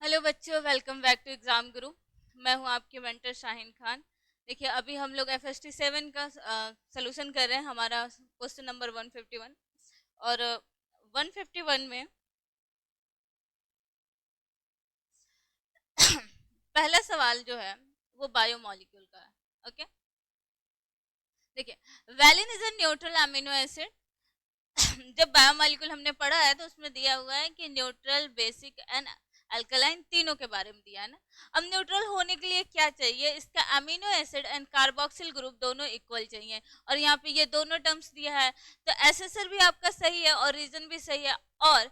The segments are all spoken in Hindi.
हेलो बच्चों, वेलकम बैक टू एग्जाम गुरु। मैं हूं आपकी मेंटर शाहीन खान। देखिए, अभी हम लोग FST 7 का सलूशन कर रहे हैं। हमारा क्वेश्चन नंबर 151 और 151 में पहला सवाल जो है वो बायोमोलिक्यूल का है। ओके, देखिए, valine is a neutral amino acid. जब बायोमोलिक्यूल हमने पढ़ा है तो उसमें दिया हुआ है कि न्यूट्रल, बेसिक एंड अल्कलाइन तीनों के बारे में दिया है ना। अब न्यूट्रल होने के लिए क्या चाहिए? इसका amino acid and carboxyl group दोनों इक्वल चाहिए, और यहाँ पे ये दोनों टर्म्स दिया है। तो एसएसआर भी आपका सही है और रीजन भी सही है, और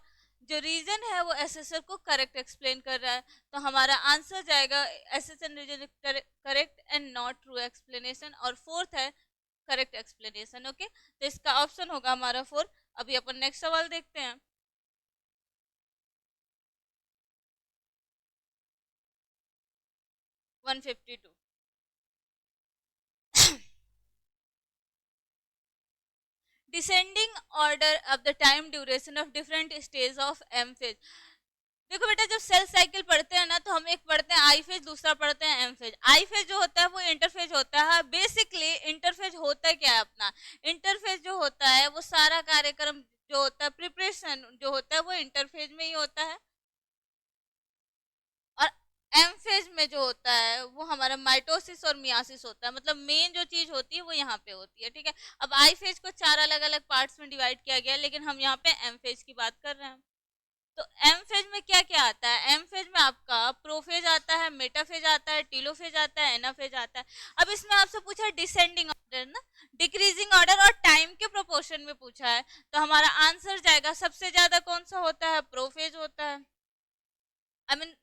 जो रीजन है वो एसएसआर को करेक्ट एक्सप्लेन कर रहा है। तो हमारा आंसर जाएगा SSR reason correct and not true explanation, और फोर्थ है करेक्ट एक्सप्लेनेशन। ओके, तो इसका ऑप्शन होगा हमारा फोर। अभी अपन नेक्स्ट सवाल देखते हैं। 152। Descending order of the time duration of different stage of M phase. देखो बेटा, जब सेल साइकिल पढ़ते हैं ना तो हम एक पढ़ते हैं आई फेज, दूसरा पढ़ते हैं एम फेज। आई फेज जो होता है वो इंटरफेज होता है। बेसिकली इंटरफेज होता है क्या है अपना? इंटरफेज जो होता है वो सारा कार्यक्रम जो होता है, प्रिपरेशन जो होता है वो इंटरफेज में ही होता है। और एम फेज में जो होता है वो हमारा माइटोसिस और मियासिस होता है। मतलब मेन जो चीज होती है वो यहाँ पे होती है। ठीक है, अब आई फेज को चार अलग अलग पार्ट्स में डिवाइड किया गया है, लेकिन हम यहाँ पे एम फेज की बात कर रहे हैं। तो एम फेज में क्या क्या आता है? एम फेज में आपका प्रोफेज आता है, मेटाफेज आता है, टीलोफेज आता है, एनाफेज आता है। अब इसमें आपसे पूछा है डिसेंडिंग ऑर्डर ना, डिक्रीजिंग ऑर्डर और टाइम के प्रोपोर्शन में पूछा है। तो हमारा आंसर जाएगा, सबसे ज्यादा कौन सा होता है? प्रोफेज होता है। आई मीन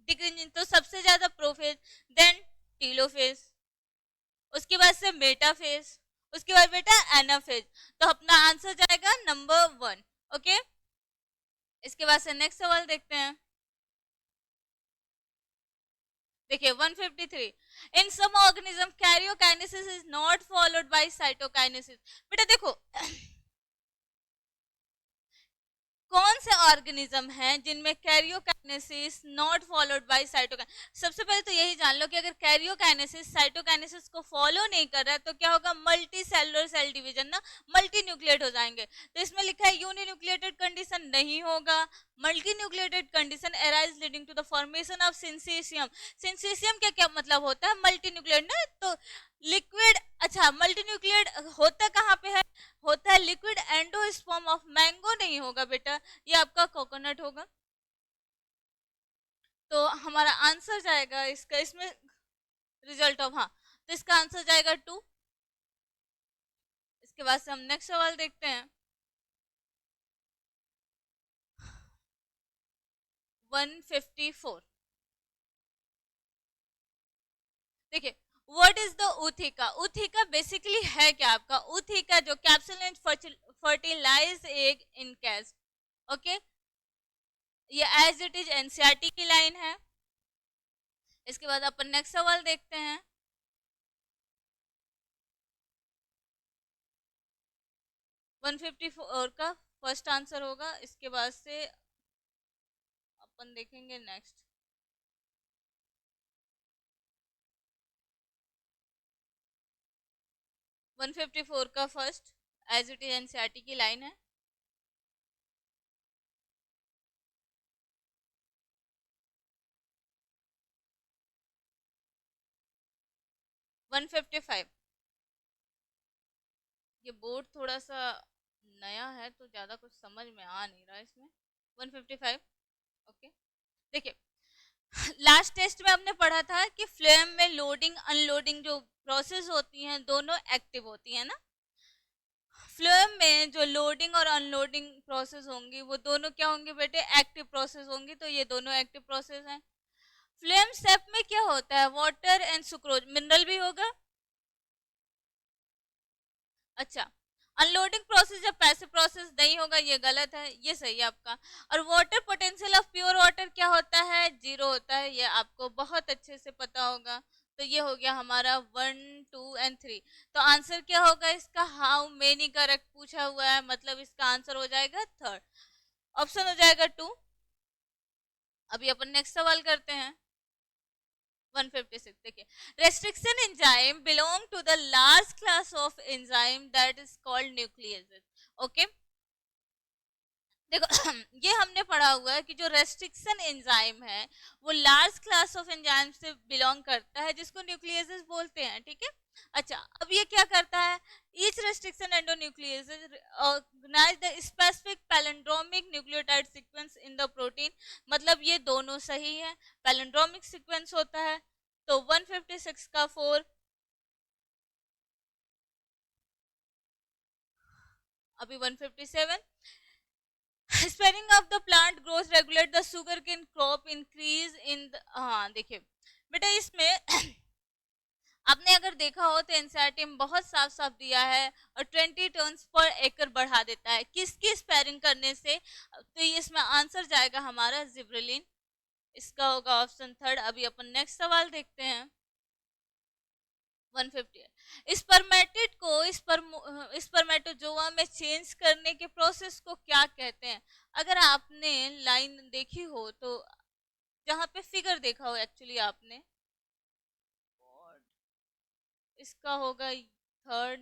डिक्रीजिंग, तो सबसे ज्यादा प्रोफेज, देन टीलोफेज, उसके बाद से मेटाफेज, उसके बाद बेटा एनाफेज। तो अपना आंसर जाएगा नंबर वन। ओके, इसके बाद से नेक्स्ट सवाल देखते हैं। देखिए 153, in some organism karyokinesis is not followed by cytokinesis. बेटा देखो, कौन से ऑर्गेनिज्म हैं जिनमें karyokinesis not followed by cytokinesis? सबसे पहले तो यही जान लो कि अगर कैरियोकाइनेसिस साइटोकाइनेसिस को फॉलो नहीं कर रहा है तो क्या होगा? मल्टी सेलुलर सेल डिवीजन ना, मल्टी न्यूक्लिएट हो जाएंगे। तो इसमें लिखा है यूनिन्यूक्लिएटेड कंडीशन नहीं होगा, multi nucleated condition arise leading to the formation of syncytium. Syncytium क्या क्या मतलब होता है? मल्टी न्यूक्लिएट ना, तो लिक्विड। अच्छा, मल्टी न्यूक्लिएट होता कहाँ पे है? होता है लिक्विड एंडोस्पर्म ऑफ मैंगो। नहीं होगा बेटा, ये आपका कोकोनट होगा। तो हमारा आंसर जाएगा इसका, इसमें रिजल्ट ऑफ, हाँ, तो इसका आंसर जाएगा टू। इसके बाद से हम नेक्स्ट सवाल देखते हैं। 154। देखिए, what is the ootheca? Ootheca basically है क्या आपका? उथिका जो capsule and fertilize egg in cast. Okay, ये एज इट इज एनसीईआरटी की लाइन है। इसके बाद अपन नेक्स्ट सवाल देखते हैं। 154 का फर्स्ट आंसर होगा। इसके बाद से अपन देखेंगे नेक्स्ट। 154 का first as it is NCERT की लाइन है। 155, ये बोर्ड थोड़ा सा नया है तो ज्यादा कुछ समझ में आ नहीं रहा है इसमें। 155। ओके, देखिए, लास्ट टेस्ट में हमने पढ़ा था कि फ्लेम में लोडिंग अनलोडिंग जो प्रोसेस होती हैं दोनों एक्टिव होती हैं ना। फ्लेम में जो लोडिंग और अनलोडिंग प्रोसेस होंगी वो दोनों क्या होंगी बेटे? एक्टिव प्रोसेस होंगी। तो ये दोनों एक्टिव प्रोसेस हैं। फ्लेम स्टेप में क्या होता है? वाटर एंड सुक्रोज, मिनरल भी होगा। अच्छा, अनलोडिंग प्रोसेस जब पैसिव प्रोसेस नहीं होगा, ये गलत है, ये सही है आपका। और water potential of pure water क्या होता है? जीरो होता है, ये आपको बहुत अच्छे से पता होगा। तो ये हो गया हमारा 1, 2 एंड 3। तो आंसर क्या होगा इसका? हाउ मेनी करेक्ट पूछा हुआ है, मतलब इसका आंसर हो जाएगा थर्ड। ऑप्शन हो जाएगा टू। अभी अपन नेक्स्ट सवाल करते हैं 156। देखिए, restriction enzyme belong to the large class of enzyme that is called nucleases. Okay, देखो ये हमने पढ़ा हुआ है कि जो रेस्ट्रिक्शन एंजाइम है वो लार्ज क्लास ऑफ एंजाइम से बिलोंग करता है जिसको न्यूक्लियसेस बोलते हैं, ठीक है। अच्छा, अब ये क्या करता है, each restriction endonucleases organize the specific palindromic nucleotide sequence in the protein, मतलब ये दोनों सही है, पैलिंड्रोमिक सीक्वेंस होता है। तो 156 का 4, अभी 157, spraying of the plant growth regulate the sugar cane crop increase in the, हाँ देखिए बेटा इसमें आपने अगर देखा हो तो एनसीईआरटी में बहुत साफ साफ दिया है और 20 टन्स पर एकड़ बढ़ा देता है किसकी स्पेयरिंग करने से, तो ये इसमें आंसर जाएगा हमारा जिब्रेलिन, इसका होगा ऑप्शन थर्ड। अभी अपन नेक्स्ट सवाल देखते हैं 150। स्पर्मेटिड को स्पर्मेटोजोआ में चेंज करने के प्रोसेस को क्या कहते हैं। अगर आपने लाइन देखी हो तो, जहां पे फिगर देखा हो एक्चुअली आपने, इसका होगा थर्ड,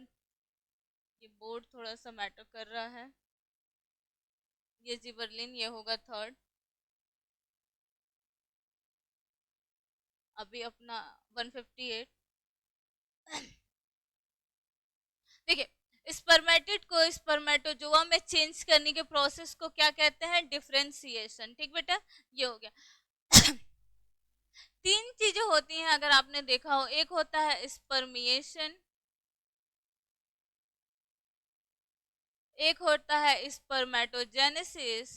ये बोर्ड थोड़ा सा मैटर कर रहा है, ये जिबरलिन, ये होगा थर्ड। अभी अपना 158 देखिए, स्पर्मेटिड को स्पर्मेटोजोआ में चेंज करने के प्रोसेस को क्या कहते हैं, डिफरेंशिएशन, ठीक बेटा, ये हो गया। तीन चीजें होती हैं अगर आपने देखा हो, एक होता है स्पर्मिएशन, एक होता है स्पर्मेटोजेनेसिस,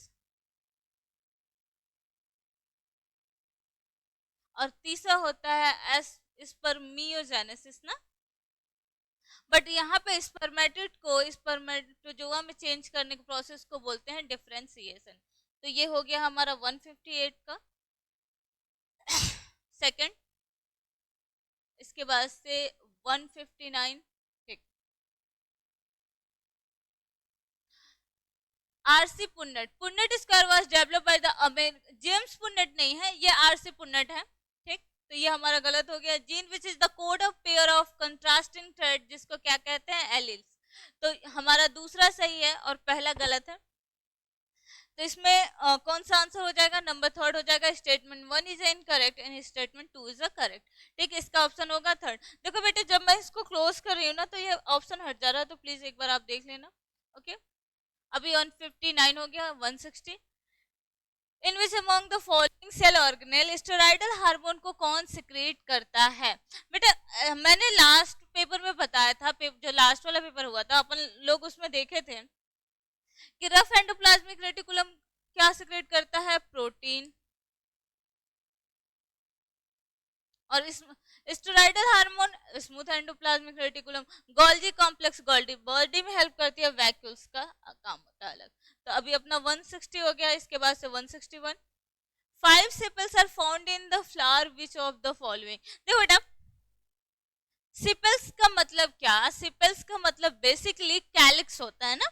और तीसरा होता है स्पर्मियोजेनेसिस ना। बट यहाँ पे स्पर्मेटिड को स्पर्मेटोजोआ में चेंज करने के प्रोसेस को बोलते हैं डिफरेंशिएशन। तो ये हो गया हमारा 158 का सेकंड। इसके बाद से 159, ठीक, RC Punnett, Punnett square was developed by the James Punnett नहीं है, ये आरसी पुन्नट है, ठीक। तो ये हमारा गलत हो गया। Gene which is the code of pair of contrasting thread, जिसको क्या कहते हैं, एलिल्स, तो हमारा दूसरा सही है और पहला गलत है। तो इसमें कौन सा आंसर हो जाएगा, नंबर थर्ड हो जाएगा, statement 1 is incorrect and statement 2 is correct, ठीक, इसका ऑप्शन होगा थर्ड। देखो बेटे जब मैं इसको क्लोज कर रही हूँ ना तो ये ऑप्शन हट जा रहा है, तो प्लीज एक बार आप देख लेना, ओके। अभी 159 हो गया 160। In which among the following cell organelle steroidal hormone को कौन सिक्रेट करता है। बेटा मैंने लास्ट पेपर में बताया था, जो लास्ट वाला पेपर हुआ था अपन लोग उसमें देखे थे कि रफ एंडोप्लाज्मिक रेटिकुलम क्या सिक्रेट करता है, प्रोटीन, और steroidal hormone smooth endoplasmic reticulum, Golgi complex Golgi body में हेल्प करती है, वैक्यूल्स का काम होता है अलग। तो अभी अपना 160 हो गया, इसके बाद से 161। 5 sepals are found in the flower which of the following. देखो बेटा सिपल्स का मतलब क्या, सिपल्स का मतलब बेसिकली कैलिक्स होता है ना।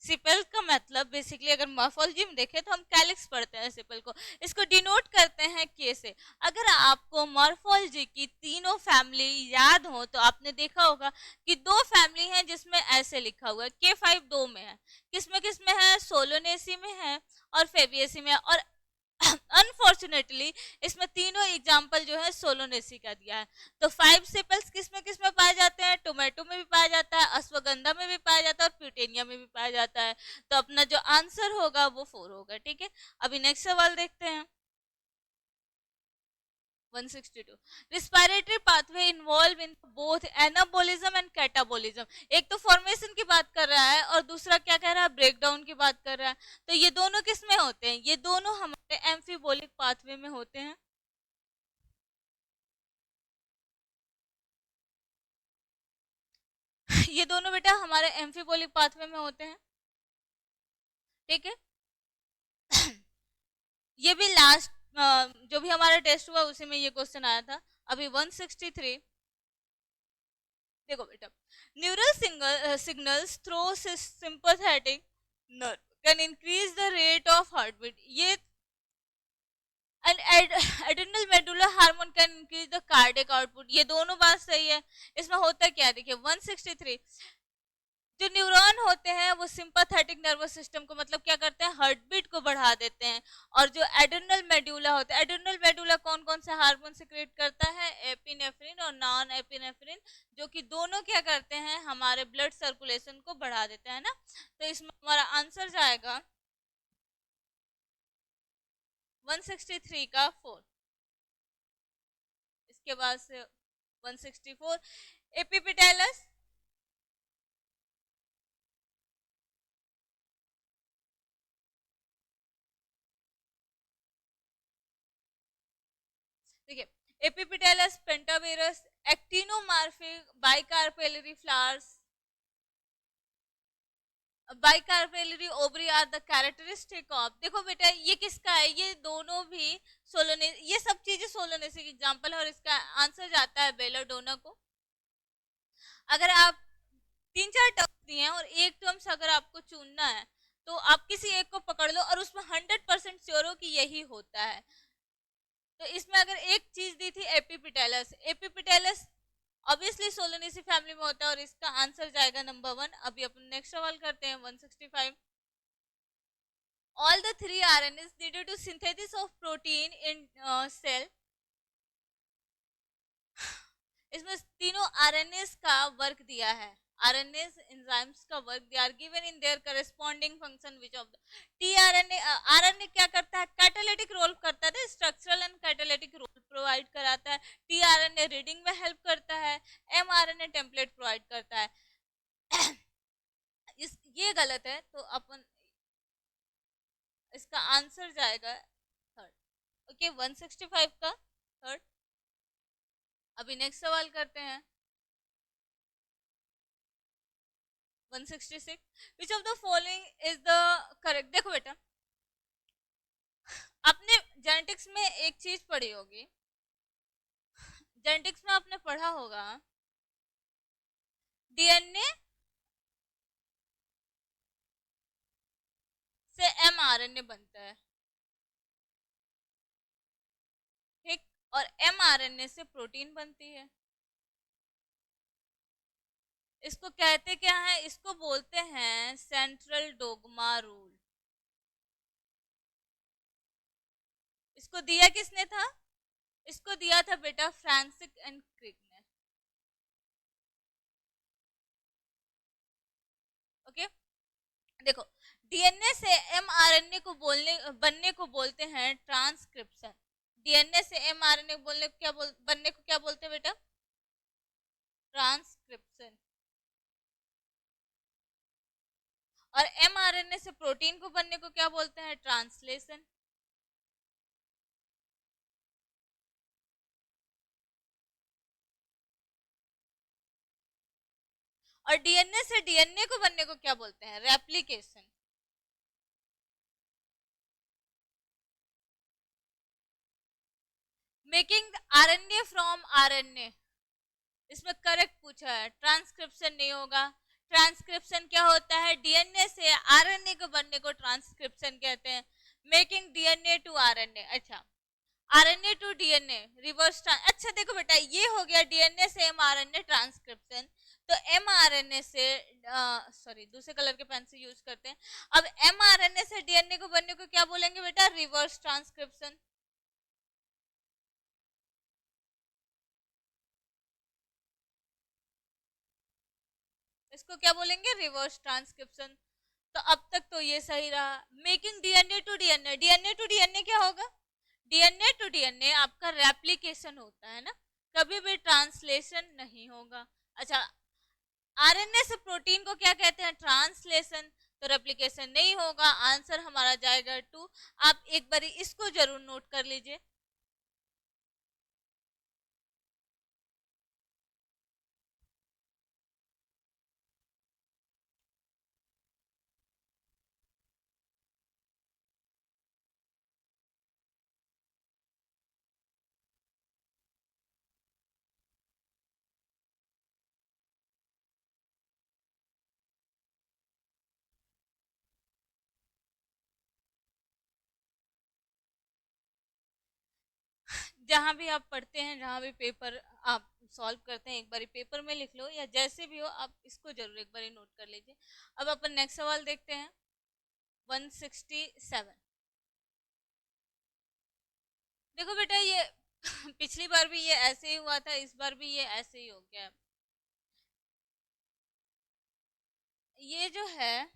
सिपल का मतलब बेसिकली अगर मॉर्फोलॉजी में देखें तो हम कैलिक्स पढ़ते हैं सिपल को, इसको डिनोट करते हैं के से। अगर आपको मॉर्फोलॉजी की तीनों फैमिली याद हो तो आपने देखा होगा कि दो फैमिली हैं जिसमें ऐसे लिखा हुआ है, K5 दो में है, किसमें है, सोलोनेसी में है और फेबियसी में है, और अनफॉर्चुनेटली इसमें तीनों एग्जाम्पल जो है सोलोनेसी का दिया है। तो 5 सेपल्स किसमें पाए जाते हैं, टोमेटो में भी पाया जाता है, अश्वगंधा में भी पाया जाता है और प्यूटेनिया में भी पाया जाता है। तो अपना जो आंसर होगा वो 4 होगा, ठीक है। अभी नेक्स्ट सवाल देखते हैं 162। Respiratory pathway involve in both anabolism and catabolism. एक तो फॉर्मेशन की बात कर रहा है और दूसरा क्या कह रहा है, ब्रेकडाउन की बात कर रहा है। तो ये दोनों किस में होते हैं, ये दोनों हमारे एम्फीबोलिक पाथवे में होते हैं। ये दोनों बेटा हमारे एम्फीबोलिक पाथवे में होते हैं, ठीक है। ये भी लास्ट जो भी हमारा टेस्ट हुआ उसी में ये क्वेश्चन आया था। अभी 163 देखो बेटा, neural signals through sympathetic nerve can increase the rate of heart beat. ये adrenal medullary hormone can increase the cardiac output, ये दोनों बात सही है। इसमें होता क्या है देखिए 163, जो न्यूरॉन होते हैं वो सिंपैथेटिक नर्वस सिस्टम को मतलब क्या करते हैं, हार्ट बीट को बढ़ा देते हैं। और जो एड्रेनल मेडुला होता है, एड्रेनल मेडुला कौन कौन से हार्मोन सिक्रेट करता है, एपिनेफ्रिन और नॉन एपिनेफ्रिन, जो कि दोनों क्या करते हैं, हमारे ब्लड सर्कुलेशन को बढ़ा देते हैं ना। तो इसमें हमारा आंसर जाएगा 163 का 4। इसके बाद से 164 एपिपिटेलस, देखिए epipetalous, pentamerous, actinomorphic, bicarpellary flowers, bicarpellary ovary are the characteristic of, देखो बेटा ये किसका है, ये दोनों भी सोलोने, ये सब चीजें सोलोनेसी की एग्जांपल है और इसका आंसर जाता है बेलोडोना को। अगर आप 3-4 टर्म्स दिए हैं और एक टर्म्स अगर आपको चुनना है तो आप किसी एक को पकड़ लो और उसमें 100% श्योर हो कि यही होता है। तो इसमें अगर एक चीज दी थी एपिपिटेलस, एपिपिटेलस ऑब्वियसली सोलोनेसी फैमिली में होता है और इसका आंसर जाएगा नंबर 1। अभी अपन नेक्स्ट सवाल करते हैं 165। All the three RNAs needed to synthesis of protein in cell, इसमें तीनों आरएनएस का वर्क दिया है, आरएनएस एंजाइम्स का वर्क दिया are given in their corresponding function which of the tRNA, RNA क्या करता है, कैटालिटिक रोल करता है, structural and catalytic role provide कराता है, टीआरएनए रीडिंग में हेल्प करता है, एमआरएनए टेम्पलेट प्रोवाइड करता है। ये गलत है तो अपन इसका आंसर जाएगा थर्ड। ओके 165 का थर्ड। अभी नेक्स्ट सवाल करते हैं 166, विच of the following is the correct, देखो बेटा आपने जेनेटिक्स में एक चीज पढ़ी होगी, जेनेटिक्स में आपने पढ़ा होगा डीएनए से एमआरएनए बनता है, ठीक, और एमआरएनए से प्रोटीन बनती है। इसको कहते क्या है, इसको बोलते हैं सेंट्रल डोगमा रूल। इसको दिया किसने था, इसको दिया था बेटा फ्रांसिस एंड क्रिक ने। ओके देखो डीएनए से एमआरएनए को बनने को बोलते हैं ट्रांसक्रिप्शन, डीएनए से एमआरएनए बोलने को बनने को क्या बोलते हैं बेटा, ट्रांसक्रिप्शन। और एमआरएनए से प्रोटीन को बनने को क्या बोलते हैं, ट्रांसलेशन। और डीएनए से डीएनए को बनने को क्या बोलते हैं, replication. Making RNA from RNA, इसमें करेक्ट पूछा है, ट्रांसक्रिप्शन नहीं होगा। ट्रांसक्रिप्शन क्या होता है, डीएनए से आरएनए को बनने को ट्रांसक्रिप्शन कहते हैं। मेकिंग डीएनए टू आरएनए, अच्छा आरएनए टू डीएनए रिवर्स, अच्छा देखो बेटा ये हो गया डीएनए से एमआरएनए ट्रांसक्रिप्शन। तो एमआरएनए से सॉरी दूसरे कलर के पेन से यूज करते हैं। अब एमआरएनए से डीएनए को बनने को क्या बोलेंगे बेटा, रिवर्स ट्रांसक्रिप्शन। इसको क्या बोलेंगे, रिवर्स ट्रांसक्रिप्शन। तो अब तक तो ये सही रहा। Making DNA to DNA, DNA to DNA क्या होगा, डीएनए टू डीएनए आपका रेप्लिकेशन होता है ना, कभी भी ट्रांसलेशन नहीं होगा। अच्छा आरएनए से प्रोटीन को क्या कहते हैं, ट्रांसलेशन, तो रेप्लिकेशन नहीं होगा, आंसर हमारा जाएगा 2। आप एक बारी इसको जरूर नोट कर लीजिए। जहाँ भी आप पढ़ते हैं, जहाँ भी पेपर आप सॉल्व करते हैं, एक बारी पेपर में लिख लो, या जैसे भी हो आप इसको जरूर एक बारी नोट कर लीजिए। अब अपन नेक्स्ट सवाल देखते हैं, 167। देखो बेटा ये पिछली बार भी ये ऐसे ही हुआ था, इस बार भी ये ऐसे ही हो गया। ये जो है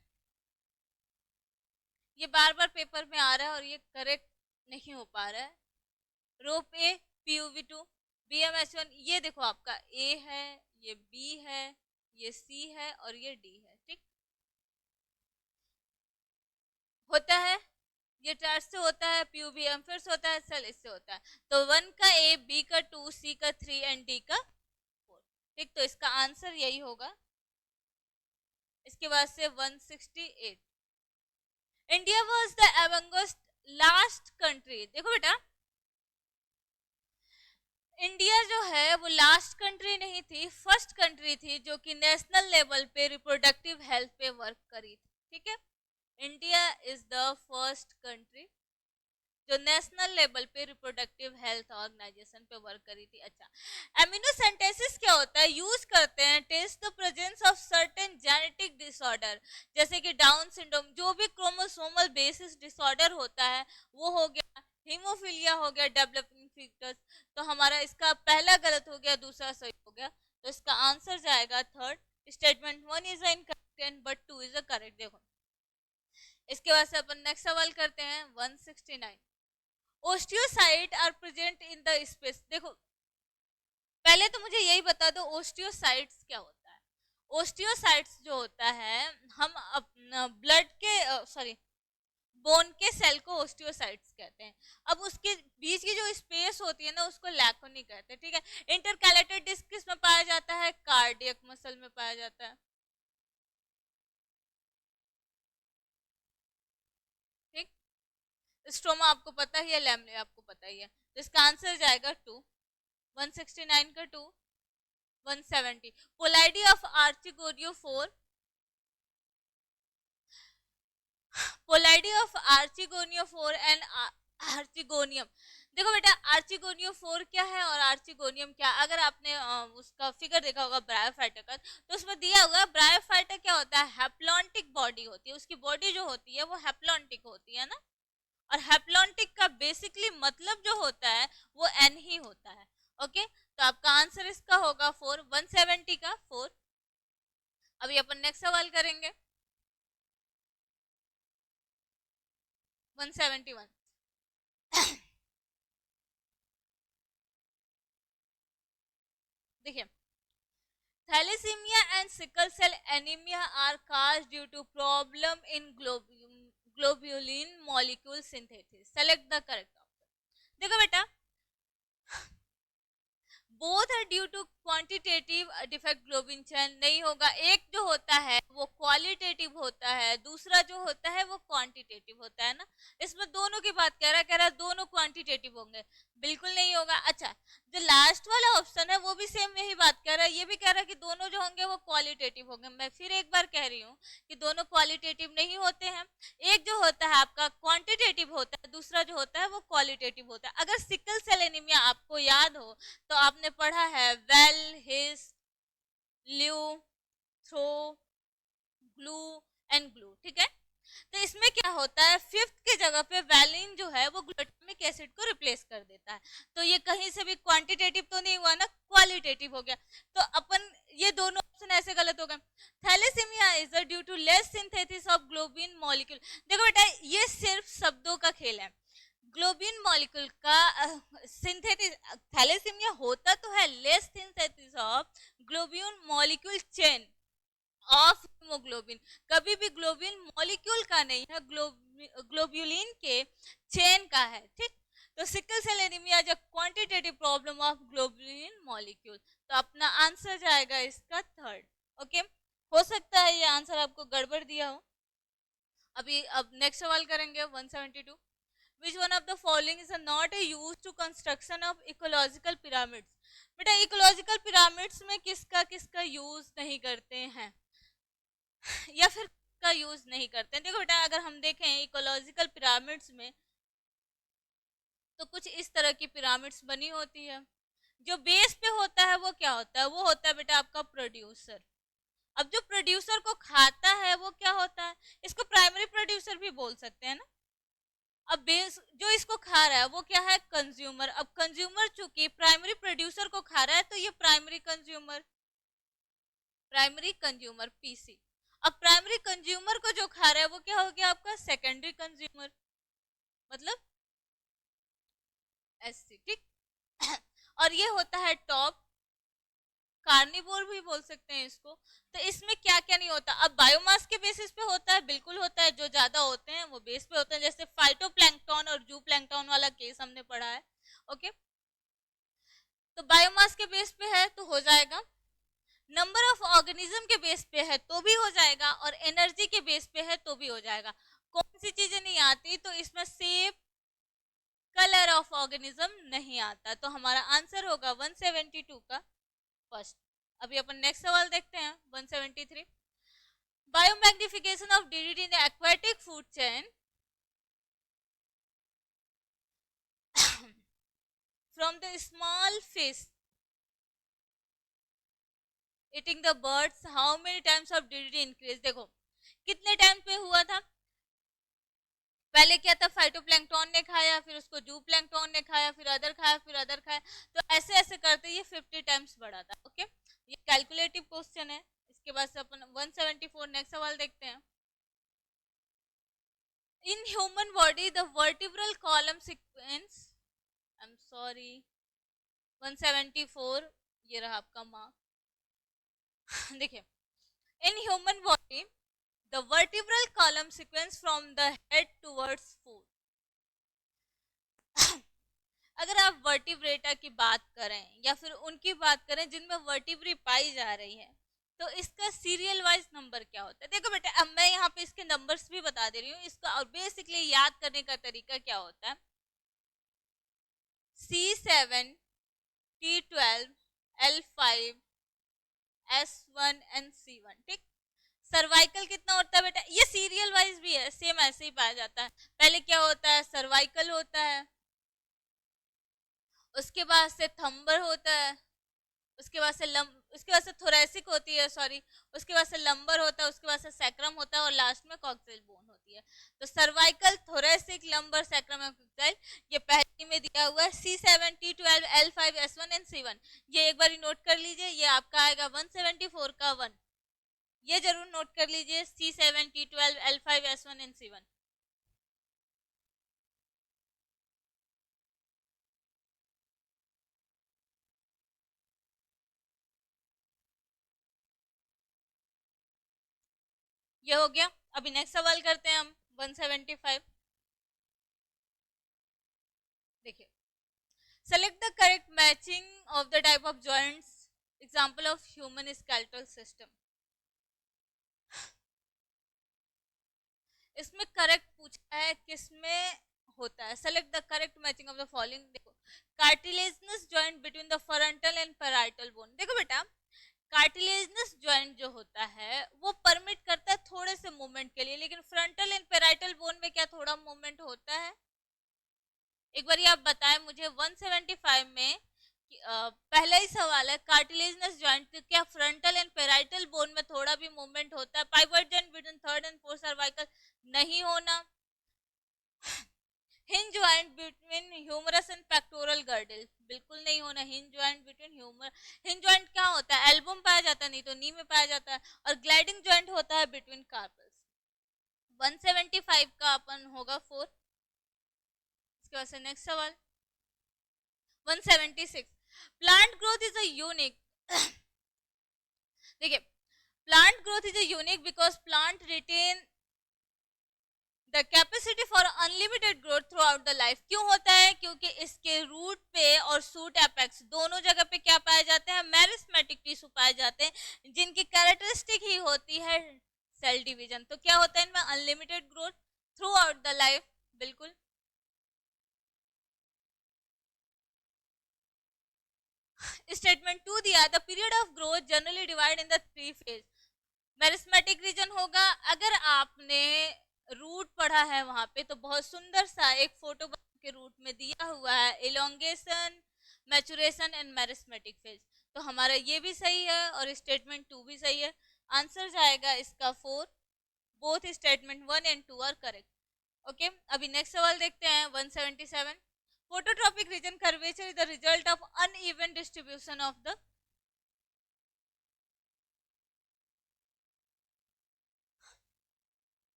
ये बार बार पेपर में आ रहा है और ये करेक्ट नहीं हो पा रहा है। रोप ए, PUV2, BMH1, ये देखो आपका ए है, ये बी है, ये सी है और ये डी है। ठीक होता है, ये चार्ज से होता है, PUBM फिर से होता है, सेल इससे होता है। तो 1 का ए, बी का 2, सी का 3 एंड डी का 4। ठीक, तो इसका आंसर यही होगा। इसके बाद से 168। India was the amongst last country. देखो बेटा इंडिया जो है वो लास्ट कंट्री नहीं थी, फर्स्ट कंट्री थी जो कि नेशनल लेवल पे रिप्रोडक्टिव हेल्थ पे वर्क करी थी। ठीक है, India is the first country जो नेशनल लेवल पे रिप्रोडक्टिव हेल्थ ऑर्गेनाइजेशन पे वर्क करी थी। अच्छा, एमिनोसेंटेसिस क्या होता है? यूज करते हैं test the presence of certain genetic disorder, जैसे कि डाउन सिंड्रोम, जो भी क्रोमोसोमल बेसिस डिसऑर्डर होता है वो हो गया, हीमोफीलिया हो गया, डेवलपिंग फीटस। तो हमारा इसका पहला गलत हो गया, दूसरा सही हो गया। तो इसका आंसर जाएगा third. Statement 1 is incorrect but 2 is correct. देखो इसके बाद से अपन नेक्स्ट सवाल करते हैं, 169। Osteocyte are present in the space. देखो पहले तो मुझे यही बता दो ओस्टियोसाइट्स क्या होता है। ओस्टियोसाइट्स जो होता है, हम ब्लड के सॉरी बोन के सेल को ओस्टियोसाइट्स कहते हैं। अब उसके बीच की जो स्पेस होती है ना उसको लैकोनी कहते हैं। ठीक है, इंटरकैलेटेड डिस्क किस में पाया जाता है? कार्डियक मसल में पाया जाता है। ठीक, स्ट्रोमा आपको पता ही है, लैमिना आपको पता ही है। तो इसका आंसर जाएगा 2। 169 का 2, 170। Ploidy of archegonia 4, ploidy of archegonia 4 and archegonium. देखो बेटा आर्चिगोनियो 4 क्या है और आर्चिगोनियम क्या? अगर आपने उसका फिगर देखा होगा ब्रायोफाइटा का, तो उसमें दिया होगा ब्रायोफाइटा क्या होता है? हैप्लॉन्टिक बॉडी होती है, उसकी बॉडी जो होती है वो हैप्लॉन्टिक होती है ना। और हैप्लॉन्टिक का बेसिकली मतलब जो होता है वो एन ही होता है। ओके, तो आपका आंसर इसका होगा 4। 170 का 4। अभी अपन नेक्स्ट सवाल करेंगे, 171। देखिए, thalassemia and sickle cell anaemia are caused due to problem in globulin molecule synthesis. Select the correct option. देखो बेटा both are due to quantitative defect globin chain नहीं होगा। एक जो होता है वो क्वालिटेटिव होता है, दूसरा जो होता है वो क्वांटिटेटिव होता है ना। इसमें दोनों की बात कह रहा है दोनों क्वांटिटेटिव होंगे, बिल्कुल नहीं होगा। अच्छा, जो लास्ट वाला ऑप्शन है वो भी सेम यही बात कह रहा है, ये भी कह रहा है कि दोनों जो होंगे वो क्वालिटेटिव होंगे। मैं फिर एक बार कह रही हूँ कि दोनों क्वालिटेटिव नहीं होते हैं। एक जो होता है आपका क्वांटिटेटिव होता है, दूसरा जो होता है वो क्वालिटेटिव होता है। अगर सिकल सेल एनीमिया आपको याद हो तो आपने पढ़ा है val, his, leu, thr, glu and glu. ठीक है, तो इसमें क्या होता है, फिफ्थ की जगह पे वैलिन जो है वो ग्लूटामिक एसिड को रिप्लेस कर देता है। तो ये कहीं से भी क्वांटिटेटिव तो नहीं हुआ ना, क्वालिटेटिव हो गया। तो अपन ये दोनों ऑप्शन ऐसे गलत हो गए। Thalassaemia is due to less synthesis of globin molecule. देखो बेटा ये सिर्फ शब्दों का खेल है। ग्लोबिन मॉलिक्यूल का सिंथेसिस, थैलेसीमिया होता तो है less synthesis of globin molecule chain of haemoglobin. कभी भी ग्लोबिन मॉलिक्यूल का नहीं है, ग्लोब्यूलिन के चेन का है। ठीक, तो सिकल सेल एनीमिया जो quantitative problem of globulin molecule. तो अपना आंसर जाएगा इसका थर्ड। ओके, हो सकता है ये आंसर आपको गड़बड़ दिया हो। अभी अब नेक्स्ट सवाल करेंगे, 172। Which one of the following is not used to construction of ecological pyramids? बेटा इकोलॉजिकल पिरामिड्स में किसका किसका यूज नहीं करते हैं या फिर का यूज नहीं करते हैं? देखो बेटा अगर हम देखें इकोलॉजिकल पिरामिड्स में तो कुछ इस तरह की पिरामिड्स बनी होती है। जो बेस पे होता है वो क्या होता है, वो होता है बेटा आपका प्रोड्यूसर। अब जो प्रोड्यूसर को खाता है वो क्या होता है, इसको प्राइमरी प्रोड्यूसर भी बोल सकते हैं ना। अब बेस जो इसको खा रहा है वो क्या है, कंज्यूमर। अब कंज्यूमर चूंकि प्राइमरी प्रोड्यूसर को खा रहा है तो ये primary consumer, primary consumer PC. अब प्राइमरी कंज्यूमर को जो खा रहा है वो क्या हो गया आपका सेकेंडरी कंज्यूमर, मतलब एससी, ठीक। और ये होता है टॉप, कार्निवोर भी बोल सकते हैं इसको। तो इसमें क्या क्या नहीं होता, अब बायोमास के बेसिस पे होता है, बिल्कुल होता है, जो ज्यादा होते हैं वो बेस पे होते हैं, जैसे फाइटोप्लैंक्टन और जूप्लैंक्टन वाला केस हमने पढ़ा है। ओके, तो बायोमास के बेस पे है तो हो जाएगा, नंबर ऑफ ऑर्गेनिज्म के बेस पे है तो भी हो जाएगा, और एनर्जी के बेस पे है तो भी हो जाएगा। कौन सी चीजें नहीं आती, तो इसमें शेप, कलर ऑफ ऑर्गेनिज्म नहीं आता, तो हमारा आंसर होगा 172 का फर्स्ट। अभी अपन नेक्स्ट सवाल देखते हैं 173। Biomagnification of DDT in aquatic food chain from the small fish eating the birds, how many times of DDT increase. देखो कितने टाइम पे हुआ था, पहले क्या था, फाइटोप्लैंक्टन ने खाया, फिर उसको जूप्लैंक्टन ने खाया, फिर अदर खाया, फिर अदर खाया, तो ऐसे ऐसे करते ये 50 टाइम्स बढ़ा था। ओके, ये कैलकुलेटिव क्वेश्चन है। इसके बाद से अपन 174 नेक्स्ट सवाल देखते हैं। In human body the vertebral column sequence, I am sorry 174, ये रहा आपका मार्क। देखिए, in human body the vertebral column sequence from the head towards foot. अगर आप वर्टिब्रेटा की बात करें या फिर उनकी बात करें जिनमें वर्टिब्री पाई जा रही है, तो इसका सीरियल वाइज नंबर क्या होता है। देखो बेटा, अब मैं यहाँ पे इसके नंबर्स भी बता दे रही हूँ इसका, और बेसिकली याद करने का तरीका क्या होता है, C7 T12 L5 S1 and C1, ठीक। सर्वाइकल कितना होता है बेटा, ये सीरियल वाइज भी है, सेम ऐसे ही पाया जाता है। पहले क्या होता है, सर्वाइकल होता है, उसके बाद से थंबर होता है, उसके बाद से थोरेसिक होती है, सॉरी, उसके बाद से लंबर होता है, उसके बाद से सैक्रम होता है, और लास्ट में कॉक्सिल बोन होती है। तो सर्वाइकल, थोरेसिक, लंबर, सैक्रम और कॉक्सिल, ये पहले में दिया हुआ है C7 T12 L5 S1 and C1। ये एक बार नोट कर लीजिए, ये आपका आएगा 174 का 1, ये जरूर नोट कर लीजिए, C7 T12 L5 S1 and C1। ये हो गया। अभी नेक्स्ट सवाल करते हैं हम 175। देखिए, select the correct matching of the type of joints, example of human skeletal system। इसमें करेक्ट पूछा है, किसमें होता है, select the correct matching of the following. देखो, cartilaginous joint between the frontal and parietal bone. देखो बेटा, कार्टिलेजनस जॉइंट जो होता है वो परमिट करता है थोड़े से मूवमेंट के लिए, लेकिन फ्रंटल एंड पैराइटल बोन में क्या थोड़ा मूवमेंट होता है, एक बार आप बताएं मुझे। 175 में पहला ही सवाल है, कार्टिलेजनस जॉइंट क्या फ्रंटल एंड पेराइटल बोन में थोड़ा भी मूवमेंट होता है, pivot joint between third and fourth cervical नहीं होना, hinge joint between humerus and pectoral girdle बिल्कुल नहीं होना, hinge joint between humerus, hinge joint क्या होता है, एल्बम पाया जाता है, नहीं तो नी में पाया जाता है, और ग्लाइडिंग जॉइंट होता है बिटवीन कार्पल्स। 175 का अपन होगा 4। इसके बाद से नेक्स्ट सवाल 176, plant growth is a unique. देखिए, plant growth is a unique because plant retain the capacity for unlimited growth throughout the life. क्यों होता है, क्योंकि इसके रूट पे और सूट एपेक्स दोनों जगह पे क्या पाए जाते हैं, मेरिस्मेटिक टिश्यू पाए जाते हैं, जिनकी कैरेक्टरिस्टिक ही होती है सेल डिवीजन। तो क्या होता है इनमें, unlimited growth throughout the life, बिल्कुल। स्टेटमेंट 2 दिया, the period of growth generally divide in the 3 phase. Meristematic region होगा, अगर आपने रूट पढ़ा है वहां पे तो बहुत सुंदर सा एक फोटो के रूट में दिया हुआ है elongation, maturation and meristematic phase. तो हमारा ये भी सही है और स्टेटमेंट 2 भी सही है। आंसर जाएगा इसका 4। Both statement 1 and 2 are correct. Okay, अभी नेक्स्ट सवाल देखते हैं 177। Phototropic region curvature is the result of uneven distribution of the,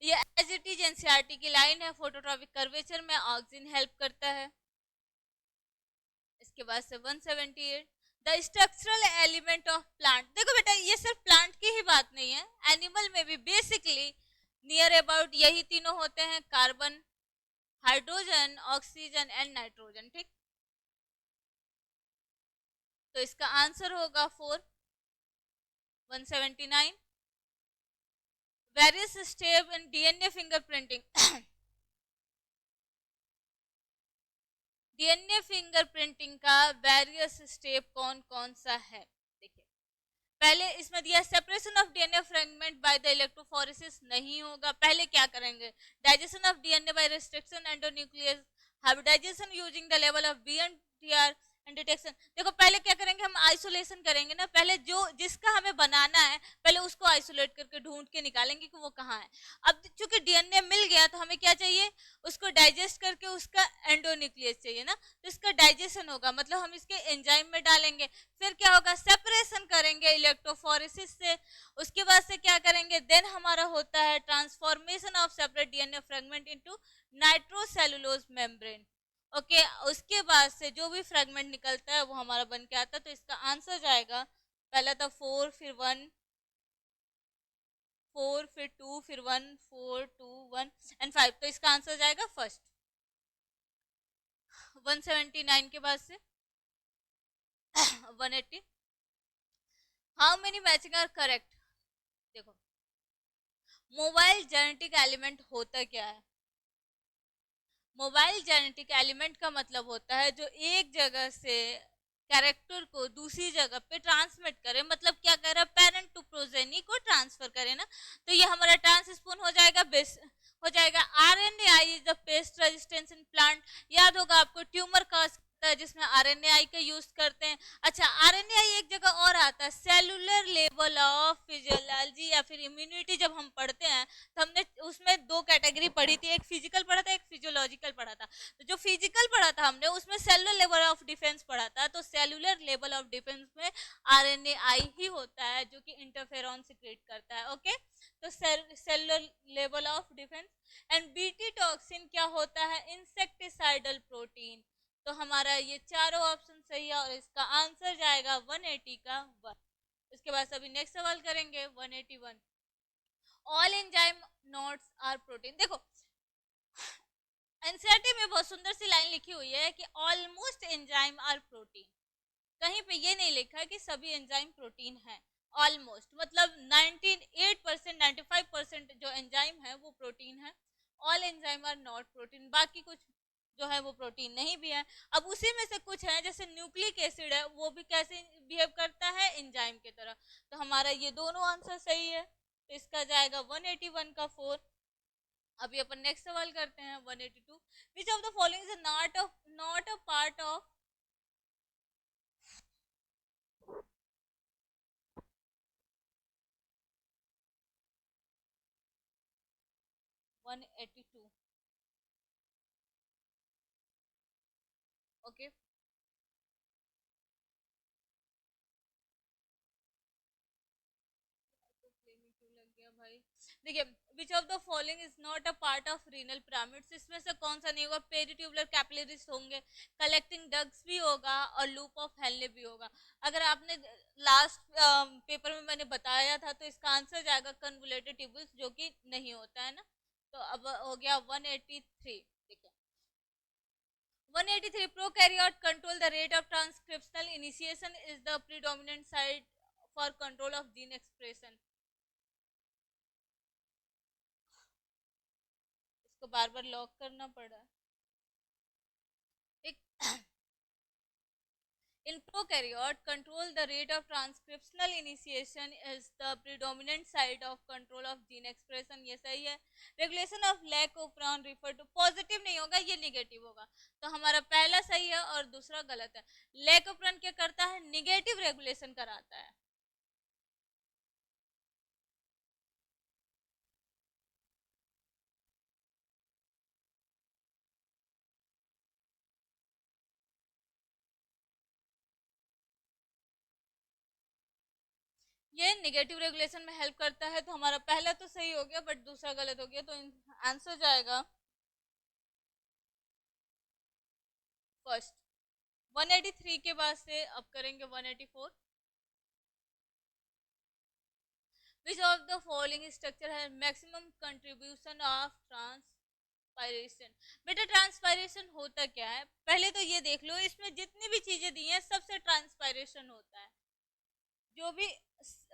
ये एज इट इज एनसीईआरटी की लाइन है। फोटोट्रॉपिक कर्वेचर में ऑक्सीजन हेल्प करता है। इसके बाद से 178, the structural element of plant. देखो बेटा ये सिर्फ प्लांट की ही बात नहीं है, एनिमल में भी बेसिकली नियर अबाउट यही तीनों होते हैं, carbon, hydrogen, oxygen and nitrogen. ठीक, तो इसका आंसर होगा 4। 179, various step in DNA fingerprinting. DNA fingerprinting का वेरियस स्टेप कौन कौन सा है? देखिए, पहले इसमें दिया separation of DNA fragment by the electrophoresis, नहीं होगा। पहले क्या करेंगे? Digestion of DNA by restriction endonuclease, hybridization using the level of BNTR and detection. देखो पहले क्या करेंगे, हम आइसोलेशन करेंगे ना, पहले जो जिसका हमें बनाना है पहले उसको आइसोलेट करके ढूंढ के निकालेंगे कि वो कहाँ है। अब चूंकि डीएनए मिल गया तो हमें क्या चाहिए, उसको डाइजेस्ट करके उसका एंडोन्यूक्लियस चाहिए ना, तो इसका डाइजेशन होगा, मतलब हम इसके एंजाइम में डालेंगे। फिर क्या होगा, सेपरेशन करेंगे इलेक्ट्रोफोरेसिस से। उसके बाद से क्या करेंगे, देन हमारा होता है transformation of separate DNA fragment into nitrocellulose membrane. Okay, उसके बाद से जो भी फ्रेगमेंट निकलता है वो हमारा बन के आता है। तो इसका आंसर जाएगा, पहला था 4, फिर 1, 4, फिर 2, फिर 1, 4, 2, 1 एंड 5। तो इसका आंसर जाएगा फर्स्ट। 179 के बाद से 180, how many matching are correct. देखो, मोबाइल जेनेटिक एलिमेंट होता क्या है? मोबाइल जेनेटिक एलिमेंट का मतलब होता है जो एक जगह से कैरेक्टर को दूसरी जगह पे ट्रांसमिट करे, मतलब क्या कर रहा है, पेरेंट टू प्रोजेनी को ट्रांसफर करे ना। तो ये हमारा ट्रांसपोन हो जाएगा, बेस हो जाएगा। RNAi is the paste resistance in plant. याद होगा आपको, ट्यूमर कॉज है जिसमें आरएनएआई का यूज करते हैं। अच्छा, आरएनएआई एक जगह और आता है, सेलुलर लेवल ऑफ फिजियोलॉजी या फिर इम्यूनिटी। जब हम पढ़ते हैं तो हमने उसमें दो कैटेगरी पढ़ी थी, एक फिजिकल पढ़ा था, एक फिजियोलॉजिकल पढ़ा था। तो जो फिजिकल पढ़ा था हमने उसमें सेलुलर लेवल ऑफ डिफेंस पढ़ा था। तो सेलुलर लेवल ऑफ डिफेंस में आरएनएआई ही होता है जो कि इंटरफेरॉन सिक्रेट करता है। ओके, तो cellular level of defence. And BT toxin क्या होता है, इंसेक्टिसाइडल प्रोटीन। तो हमारा ये चारों ऑप्शन सही है और इसका आंसर जाएगा 180 का 1। इसके बाद अभी नेक्स्ट सवाल करेंगे 181, all enzyme notes are protein. देखो एनसीईआरटी में बहुत सुंदर सी लाइन लिखी हुई है कि ऑलमोस्ट एंजाइम आर प्रोटीन। कहीं पे ये नहीं लिखा है कि सभी एंजाइम प्रोटीन है। ऑलमोस्ट मतलब 98%, 95% जो एंजाइम है वो प्रोटीन है। All enzyme are not protein, बाकी कुछ जो है वो प्रोटीन नहीं भी है। अब उसी में से कुछ है, जैसे न्यूक्लिक एसिड है, वो भी कैसे बिहेव करता है, एंजाइम की तरह। तो हमारा ये दोनों आंसर सही है। तो इसका जाएगा 181 का 4। अभी अपन नेक्स्ट सवाल करते हैं 182, विच of the following is not a part of 182। Okay, लग गया भाई। देखिए, विच of the following is not a part of renal pyramids, इसमें से कौन सा नहीं होगा, पेरिट्यूबुलर कैपिलरीज होंगे, कलेक्टिंग डक्ट्स भी होगा और लूप ऑफ हेनले भी होगा। अगर आपने लास्ट पेपर में मैंने बताया था तो इसका आंसर जाएगा कन्वोल्यूटेड ट्यूब्यूल्स, जो कि नहीं होता है ना। तो अब हो गया 183। देखिए 183, prokaryote control the rate of transcriptional initiation is the predominant site for control of gene expression। इसको बार बार लॉक करना पड़ा। एक In prokaryote, control the rate of transcriptional initiation is the predominant side of control of gene expression. ये सही है. Regulation of lac operon refer to positive नहीं होगा, ये negative होगा. तो हमारा पहला सही है और दूसरा गलत है. Lac operon क्या करता है? Negative regulation कराता है. ये नेगेटिव रेगुलेशन में हेल्प करता है. तो हमारा पहला तो सही हो गया बट दूसरा गलत हो गया. तो आंसर जाएगा फर्स्ट. 183 के बाद से अब करेंगे 184. Which of the following structure has maximum contribution of transpiration? बेटा ट्रांसपायरेशन होता क्या है? पहले तो ये देख लो, इसमें जितनी भी चीजें दी हैं सबसे ट्रांसपायरेशन होता है. जो भी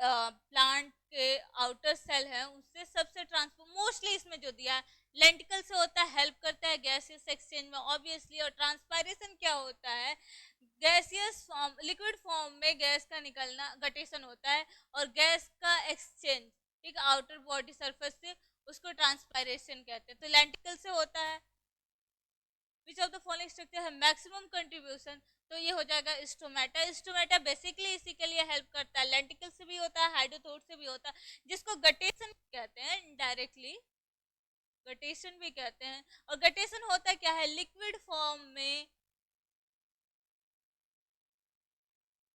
प्लांट के आउटर सेल है उससे सबसे ट्रांसफर मोस्टली इसमें जो दिया है लेंटिकल से होता है, हेल्प करता है गैसियस एक्सचेंज में ऑब्वियसली. और ट्रांसपायरेशन क्या होता है? गैसियस फॉर्म, लिक्विड फॉर्म में गैस का निकलना गटेशन होता है और गैस का एक्सचेंज, ठीक, आउटर बॉडी सरफेस से, उसको ट्रांसपायरेशन कहते हैं. तो लेंटिकल से होता है. विच ऑफ द फॉलोइंग स्ट्रक्चर है मैक्सिमम कंट्रीब्यूशन? तो ये हो जाएगा स्टोमेटा. स्टोमेटा बेसिकली इसी के लिए हेल्प करता है. लेंटिकल से भी होता है, हाइड्रोथोड से भी होता है, जिसको गटेशन कहते हैं, इनडायरेक्टली गटेशन भी कहते हैं. और गटेशन होता क्या है? लिक्विड फॉर्म में,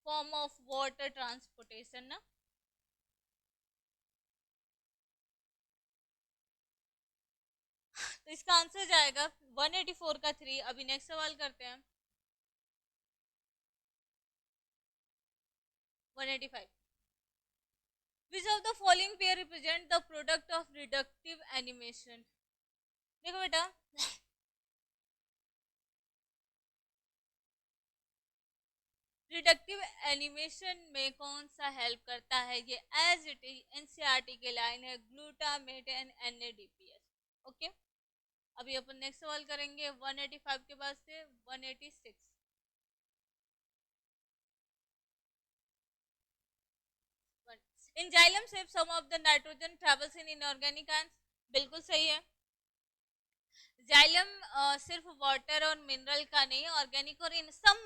फॉर्म ऑफ वाटर ट्रांसपोर्टेशन ना. तो इसका आंसर जाएगा 184 का 3. अभी नेक्स्ट सवाल करते हैं 185. Which of the following pair represent the product of reductive animation? देखो बेटा, रिडक्टिव एनिमेशन में कौन सा हेल्प करता है? ये एज इट इज एनसीईआरटी के लाइन है, ग्लूटामेट एंड एनएडीपीएस. ओके. अभी अपन नेक्स्ट सवाल करेंगे 185 के बाद से 186. In xylem sap some of the nitrogen travels in inorganic and. बिल्कुल सही है. जाइलम सिर्फ वाटर और मिनरल का नहीं, ऑर्गेनिक और इन सम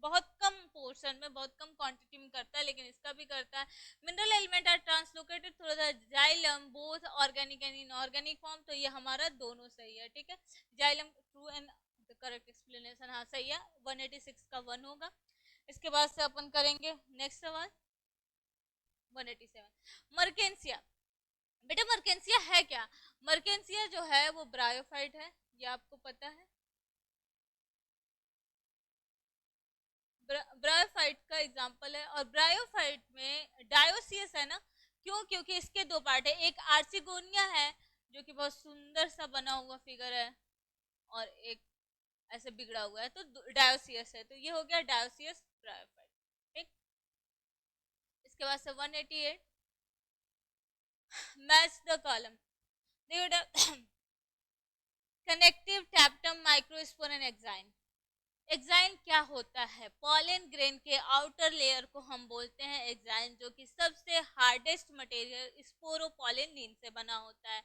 बहुत कम पोर्शन में, बहुत कम क्वांटिटी में करता है, लेकिन इसका भी करता है. Mineral element are translocated through the xylem both organic and inorganic form. तो ये हमारा दोनों सही है. ठीक है, xylem true and correct explanation. हाँ सही है. 186 का 1 होगा. इसके बाद से अपन करेंगे नेक्स्ट सवाल 187. मर्केंसिया. बेटा मर्केंसिया है क्या? मर्केंसिया जो है वो ब्रायोफाइट है, ये आपको पता है. ब्रायोफाइट का एग्जांपल है. और ब्रायोफाइट में डायोसियस है ना. क्यों? क्योंकि इसके दो पार्ट है. एक आर्चिगोनिया है जो कि बहुत सुंदर सा बना हुआ फिगर है, और एक ऐसे बिगड़ा हुआ है, तो डायोसियस है. तो ये हो गया डायोसियस ब्रायोफाइट. ठीक. इसके बाद से 188. Match the column. देखो बेटा, connective tapetum microspore and exine. Exine क्या होता है? पॉलन ग्रेन के आउटर लेयर को हम बोलते हैं एक्साइन, जो कि सबसे हार्डेस्ट मटेरियल स्पोरोपोलिन से बना होता है.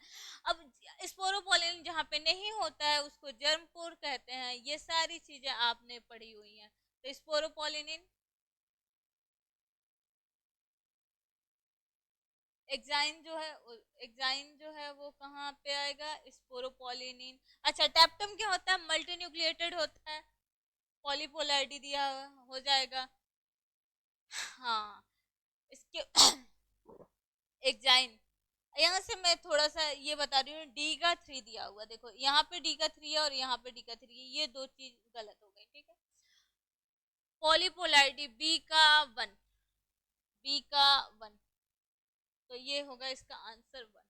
अब स्पोरोपोलिन जहाँ पे नहीं होता है उसको जर्मपोर कहते हैं. ये सारी चीजें आपने पढ़ी हुई हैं. तो स्पोरोपोलिन, एक्साइन जो है वो कहाँ पे आएगा? स्पोरोपोलिन. अच्छा, टैप्टम क्या होता है? मल्टीन्यूक्लिएटेड होता है. पॉलीपोलैरिटी दिया हो जाएगा. हाँ. इसके एक्साइन, यहाँ से मैं थोड़ा सा ये बता रही हूँ, डी का 3 दिया हुआ. देखो यहाँ पे डी का 3 है और यहाँ पे डी का 3 है, ये दो चीज गलत हो गई. ठीक है. पॉलीपोलैरिटी बी का 1, बी का 1. तो ये होगा इसका आंसर 1.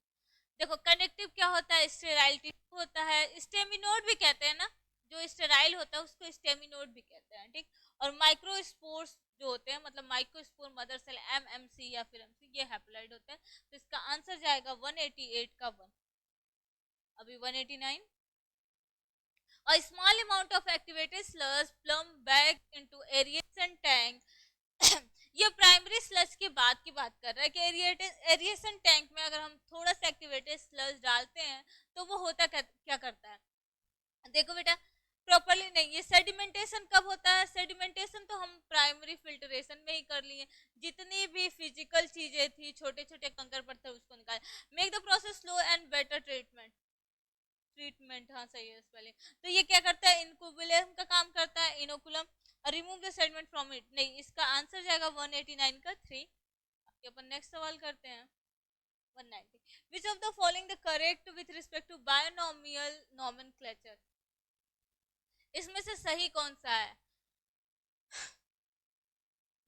देखो कनेक्टिव क्या होता है? स्टेराइलिटी होता है. स्टेमिनोड भी कहते हैं ना, जो स्टेराइल होता है उसको स्टेमिनोड भी कहते हैं. ठीक. और माइक्रोस्पोर्स जो होते हैं, मतलब माइक्रोस्पोर मदर सेल एमएमसी या फिर एमसी, ये हैप्लॉइड होता है. तो इसका आंसर जाएगा 188 का 1. अभी 189. A small amount of activated sludge plumb back into aeration tank. ये प्राइमरी स्लज की बात कर रहा है कि एरिएशन टैंक में अगर हम थोड़ा सा एक्टिवेटेड स्लज डालते हैं तो वो होता क्या करता है, देखो बेटा प्रॉपरली नहीं, ये सेडिमेंटेशन कब होता है, सेडिमेंटेशन तो हम प्राइमरी फिल्ट्रेशन में ही कर लिए, जितनी भी फिजिकल चीजें थी, छोटे छोटे कंकर पत्थर उसको निकाल, make the process slow and better treatment, हाँ सही है इस वाले। तो ये क्या करता है, इनकुबुलम का काम करता है, inoculum, remove the sediment from it, नहीं इसका आंसर जाएगा 189 का 3। अपन नेक्स्ट सवाल करते हैं 190, which of the following the correct with respect to binomial nomenclature, इसमें से सही कौन सा है,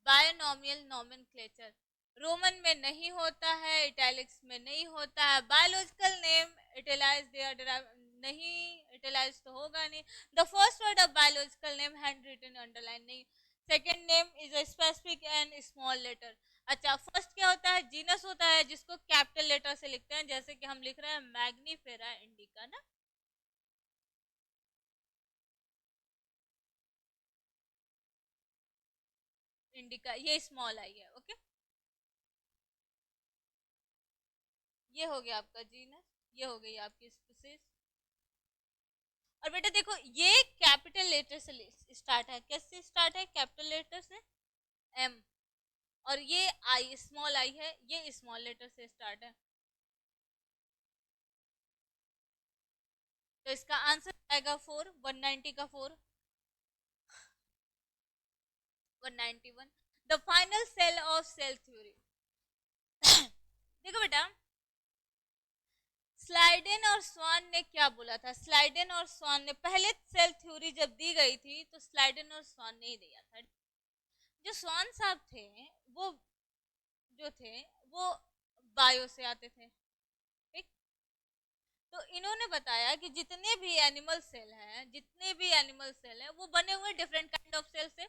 बायोनॉमियल नोमेनक्लेचर रोमन में नहीं होता है, इटैलिक्स में नहीं होता है, बायोलॉजिकल नेम इटैलाइज नहीं, इटैलाइज तो होगा नहीं, the first word of biological name hand written underline नहीं, second name is a specific and small letter. अच्छा फर्स्ट क्या होता है, जीनस होता है जिसको कैपिटल लेटर से लिखते हैं, जैसे कि हम लिख रहे हैं मैग्नीफेरा इंडिका ना, इंडिका ये स्मॉल आई है, ओके ये हो गया आपका जीनस, ये हो गई आपकी स्पीसीज। और बेटा देखो ये कैपिटल लेटर से स्टार्ट है, कैसे स्टार्ट है, कैपिटल लेटर से एम, और ये आई स्मॉल आई है, ये स्मॉल लेटर से स्टार्ट है, तो इसका आंसर आएगा 4, 190 का 4, 191। The final cell of cell theory, देखो बेटा स्लाइडेन और स्वान ने क्या बोला था, स्लाइडेन और स्वान ने पहले सेल थ्योरी जब दी गई थी तो स्लाइडेन और स्वान ने ही दिया था। जो स्वान साहब थे वो जो थे वो बायो से आते थे, ठीक, तो इन्होंने बताया कि जितने भी एनिमल सेल हैं, जितने भी एनिमल सेल हैं वो बने हुए डिफरेंट काइंड ऑफ सेल से,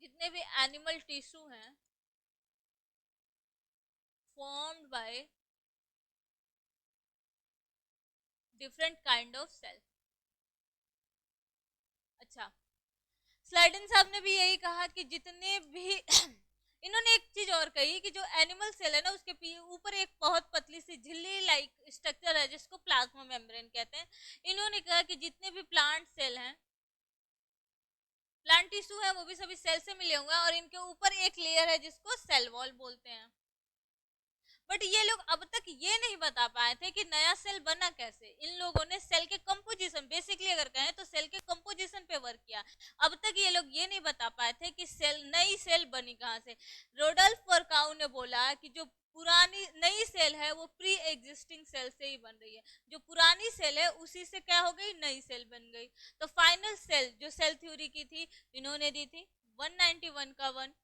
जितने भी एनिमल टिश्यू हैं formed by different kind of cell. अच्छा स्लाइडन साहब ने भी यही कहा कि जितने भी इन्होंने एक चीज और कही कि जो एनिमल सेल है ना उसके ऊपर एक बहुत पतली सी झिल्ली लाइक स्ट्रक्चर है जिसको प्लाज्मा मेम्ब्रेन कहते हैं। इन्होंने कहा कि जितने भी प्लांट सेल हैं, प्लांट टिश्यू है वो भी सभी सेल से मिले हुए हैं और इनके ऊपर एक लेयर है जिसको सेल वॉल बोलते हैं। बट ये लोग अब तक ये नहीं बता पाए थे कि नया सेल बना कैसे, इन लोगों ने सेल के कंपोजिशन, बेसिकली अगर कहें तो सेल के कंपोजिशन पे वर्क किया। अब तक ये लोग ये नहीं बता पाए थे कि सेल नई सेल बनी कहाँ से। रोडल्फ वर्काउ ने बोला कि जो पुरानी नई सेल है वो प्री एग्जिस्टिंग सेल से ही बन रही है, जो पुरानी सेल है उसी से क्या हो गई, नई सेल बन गई। तो फाइनल सेल जो सेल थ्योरी की थी इन्होंने दी थी 191 का 1,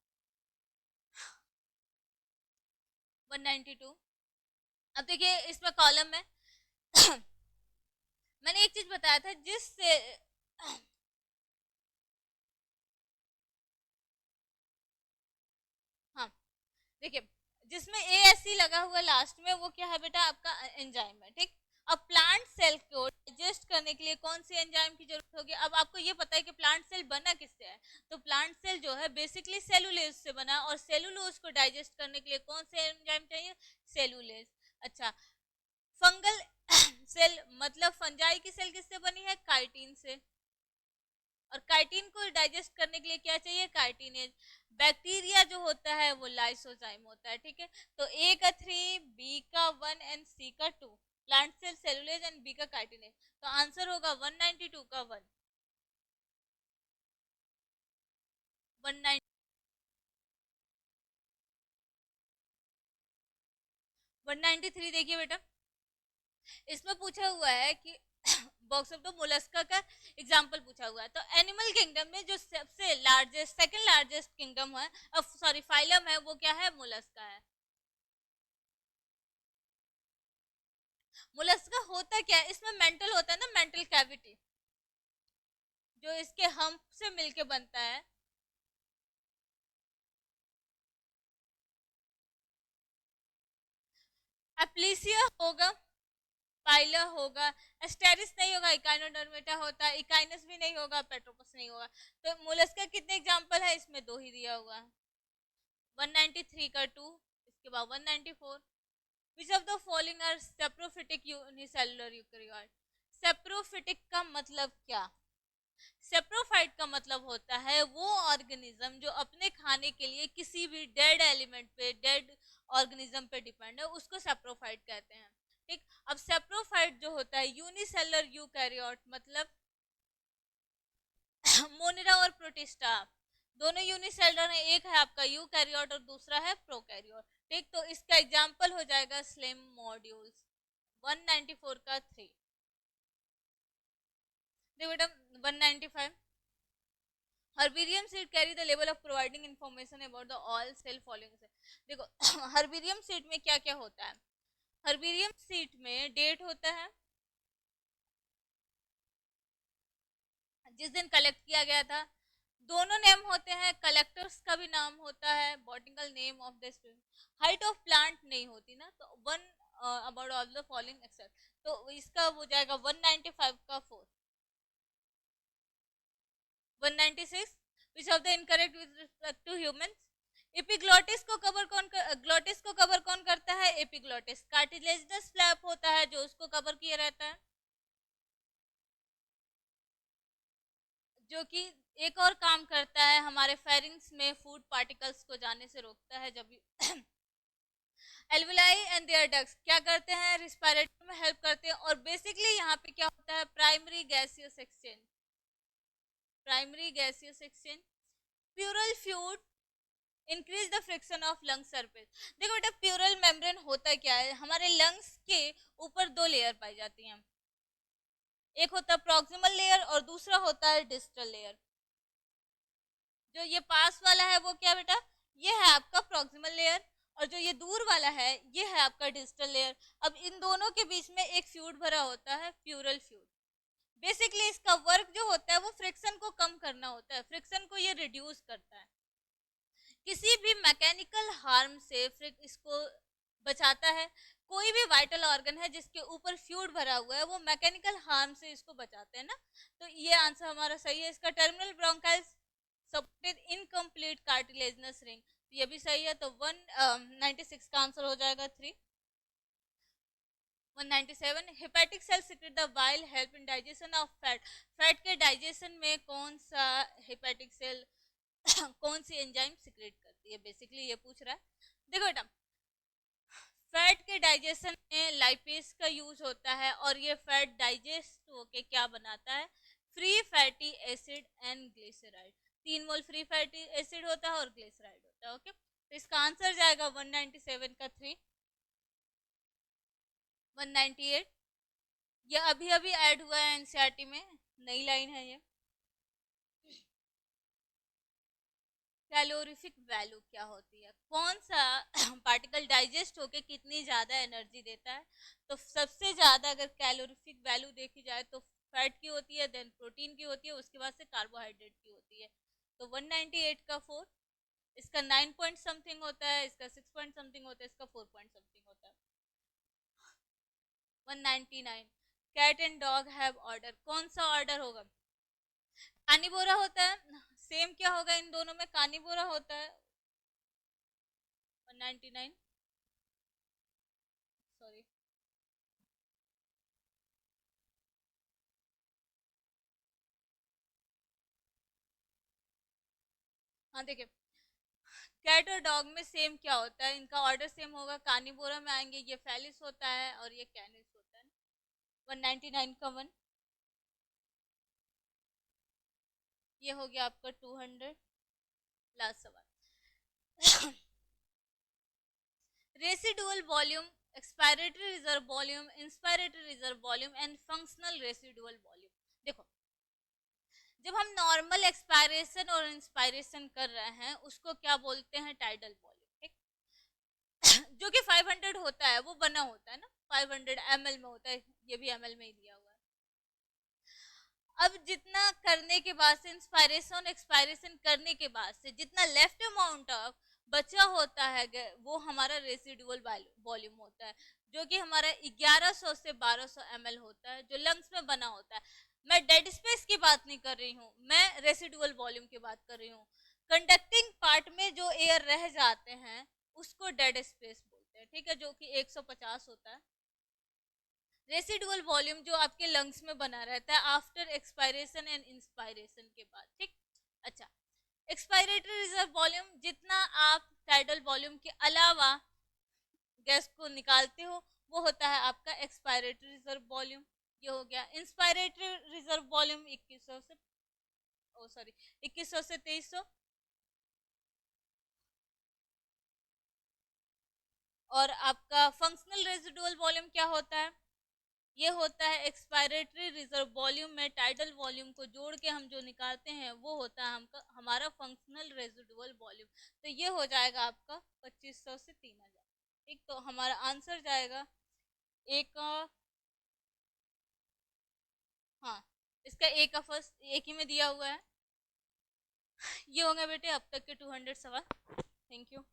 192। अब देखिए इसमें कॉलम है मैंने एक चीज बताया था जिससे हाँ देखिए जिसमें ASC लगा हुआ लास्ट में वो क्या है बेटा, आपका एंजाइम है, ठीक। अब प्लांट सेल को डाइजेस्ट करने के लिए कौन सी एंजाइम की जरूरत होगी, अब आपको ये पता है कि प्लांट सेल बना किससे है, तो प्लांट सेल जो है बेसिकली सेलुलोज से बना, और सेलुलोज को डाइजेस्ट करने के लिए कौन से एंजाइम चाहिए, सेलुलेज। अच्छा फंगल सेल मतलब फंजाई की सेल किससे बनी है, काइटिन से, और काइटिन को डाइजेस्ट करने के लिए क्या चाहिए, काइटिनेज। बैक्टीरिया जो होता है वो लाइसोजाइम होता है, ठीक है। तो ए का 3, बी का 1 एंड सी का 2, plant cell cellulase and B का काइटिनेज, तो आंसर होगा 192 का 1, 190, 193। देखिए बेटा इसमें पूछा हुआ है कि बॉक्स ऑफ द मोलस्का का एग्जांपल पूछा हुआ है, तो एनिमल किंगडम में जो सबसे लार्जेस्ट सेकंड लार्जेस्ट किंगडम है, सॉरी फाइलम है, वो क्या है, मोलस्का है। मोलस्का होता क्या है, इसमें मेंटल होता है ना, मेंटल कैविटी जो इसके हम्प से मिलके बनता है। एप्लीसिया होगा, पाइला होगा, एस्टेरिस नहीं होगा, इकाइनोडर्मेटा होता है, इकाइनस भी नहीं होगा, पेट्रोपस नहीं होगा। तो मोलस्क का कितने एग्जांपल है, इसमें दो ही दिया हुआ है। 193 का 2, इसके बाद 194। Which of the following are saprophytic unicellular eukaryote? Saprophytic का मतलब क्या? सेप्रोफाइट का मतलब होता है वो ऑर्गेनिज्म जो अपने खाने के लिए किसी भी डेड एलिमेंट पे, डेड ऑर्गेनिज्म पे डिपेंड है, उसको सेप्रोफाइट कहते हैं। ठीक, अब सेप्रोफाइट जो होता है यूनिसेलुलर यूकैरियोट मतलब मोनिरा और प्रोटिस्टा दोनों यूनिसेलुलर है, एक है आपका यूकैरियोट और दूसरा है प्रोकैरियोट। ठीक, तो इसका एग्जांपल हो जाएगा स्लिम मॉड्यूल्स। 194 का 3। देखो बेटा 195, herbarium sheet carry the level of providing information about the all cell following. देखो हर्बेरियम सीड में क्या क्या होता है? हर्बेरियम सीड में डेट होता है, जिस दिन कलेक्ट किया गया था। दोनों नेम होते हैं, कलेक्टर्स का भी नाम होता है, botanical name of the species. Height of plant नहीं होती ना, तो one about all the following except, तो इसका हो जाएगा 195 का 4। 196, which of the incorrect with respect to humans? Epiglottis को कवर कौन ग्लोटिस को कवर कौन करता है? एपिग्लोटिस। कार्टिलेजिनस फ्लैप होता है जो उसको कवर किया रहता है, जो कि एक और काम करता है, हमारे फेरिंग्स में फूड पार्टिकल्स को जाने से रोकता है। जब एल्विलाई एंड देयर डक्ट्स क्या करते हैं? रिस्पायरेटरी में हेल्प करते हैं। और बेसिकली यहाँ पे क्या होता है? Primary gaseous exchange, primary gaseous exchange. Plural fluid increase the friction of lung surface. देखो बेटा प्यूरल मेम्ब्रेन होता क्या है? हमारे लंग्स के ऊपर दो लेयर पाई जाती हैं, एक होता है प्रॉक्सिमल लेयर और दूसरा होता है डिस्टल लेयर। जो ये पास वाला है वो क्या बेटा? ये है आपका प्रॉक्सिमल लेयर, और जो ये दूर वाला है ये है आपका डिस्टल लेयर। अब इन दोनों के बीच में एक फ्लूइड भरा होता है, प्यूरल फ्लूइड। बेसिकली इसका वर्क जो होता है वो फ्रिक्शन को कम करना होता है, फ्रिक्शन को ये रिड्यूस करता है, किसी भी मैकेनिकल हार्म से इसको बचाता है। कोई भी वाइटल ऑर्गन है जिसके ऊपर फ्लूइड भरा हुआ है वो मैकेनिकल हार्म से इसको बचाते हैं ना, तो ये आंसर हमारा सही है। इसका terminal bronchioles supported incomplete cartilaginous ring, ये भी सही है। तो 196 का आंसर हो जाएगा 3। 197, hepatic cell secrete the bile help in digestion of fat. Fat के डाइजेशन में कौन सा हेपेटिक सेल कौन सी एंजाइम सिक्रेट करती है, बेसिकली ये पूछ रहा है। देखो बेटा फैट के डाइजेशन में लाइपेज का यूज होता है, और ये फैट डाइजेस्ट होके क्या बनाता है? Free fatty acid and glyceride. 3 mole free fatty acid होता है और ग्लिसराइड होता है। ओके, तो इसका आंसर जाएगा 197 का 3। 198, ये अभी अभी ऐड हुआ है एनसीईआरटी में, नई लाइन है ये। कैलोरीफिक वैल्यू क्या होती है? कौन सा पार्टिकल डाइजेस्ट होके कितनी ज्यादा एनर्जी देता है? तो सबसे ज्यादा अगर कैलोरीफिक वैल्यू देखी जाए तो फैट की होती है, देन प्रोटीन की होती है, उसके बाद से कार्बोहाइड्रेट की होती है। तो 198 का 4, इसका 9 पॉइंट समथिंग होता है, इसका 6 पॉइंट समथिंग होता है, इसका 4 पॉइंट समथिंग होता है। 199, cat and dog have order, कौन सा ऑर्डर होगा? कार्निवोरा होता है, सेम क्या होगा इन दोनों में? कार्निवोरा होता है। 199, सॉरी, हाँ देखिए कैट और डॉग में सेम क्या होता है? इनका ऑर्डर सेम होगा, कार्निवोरा में आएंगे, ये फेलिस होता है और ये कैनिस होता है। 199 का 1, ये हो गया आपका 200। लास्ट सवाल, residual volume, expiratory reserve volume, inspiratory reserve volume and functional residual volume. देखो जब हम नॉर्मल एक्सपायरेशन और इंस्पायरेशन कर रहे हैं उसको क्या बोलते हैं? Tidal volume. ठीक, जो कि 500 होता है, वो बना होता है ना, 500 ml में होता है, ये भी ml में ही दिया हुआ है। अब जितना करने के बाद से, इंस्पायरेशन एक्सपायरेशन करने के बाद से जितना लेफ्ट अमाउंट ऑफ बचा होता है वो हमारा रेसिडुअल वॉल्यूम होता है। जो कि हमारा 1100 से 1200 ml होता है, जो लंग्स में बना होता है। मैं डेड स्पेस की बात नहीं कर रही हूँ, मैं रेसिडुअल वॉल्यूम की बात कर रही हूँ। कंडक्टिंग पार्ट में जो एयर रह जाते हैं उसको डेड स्पेस बोलते हैं, ठीक है, जो कि 150 होता है। रेसिडुअल वॉल्यूम जो आपके लंग्स में बना रहता है आफ्टर एक्सपायरेशन एंड इंस्पायरेशन के बाद, ठीक। अच्छा, एक्सपायरेटरी रिजर्व वॉल्यूम जितना आप टाइडल वॉल्यूम के अलावा गैस को निकालते हो वो होता है आपका एक्सपायरेटरी रिजर्व वॉल्यूम। ये हो गया। इंस्पायरेटरी रिजर्व वॉल्यूम 2100 से 2300। और आपका फंक्शनल रेजिडुअल वॉल्यूम क्या होता है? ये होता है एक्सपायरेटरी रिजर्व वॉल्यूम में टाइडल वॉल्यूम को जोड़ के हम जो निकालते हैं वो होता है हमारा फंक्शनल रेजिडुअल वॉल्यूम। तो ये हो जाएगा आपका 2500 से 3000। ठीक, तो हमारा आंसर जाएगा एक, हाँ, इसका ए का फर्स्ट एक ही में दिया हुआ है। ये होंगे बेटे अब तक के 200 सवाल। Thank you.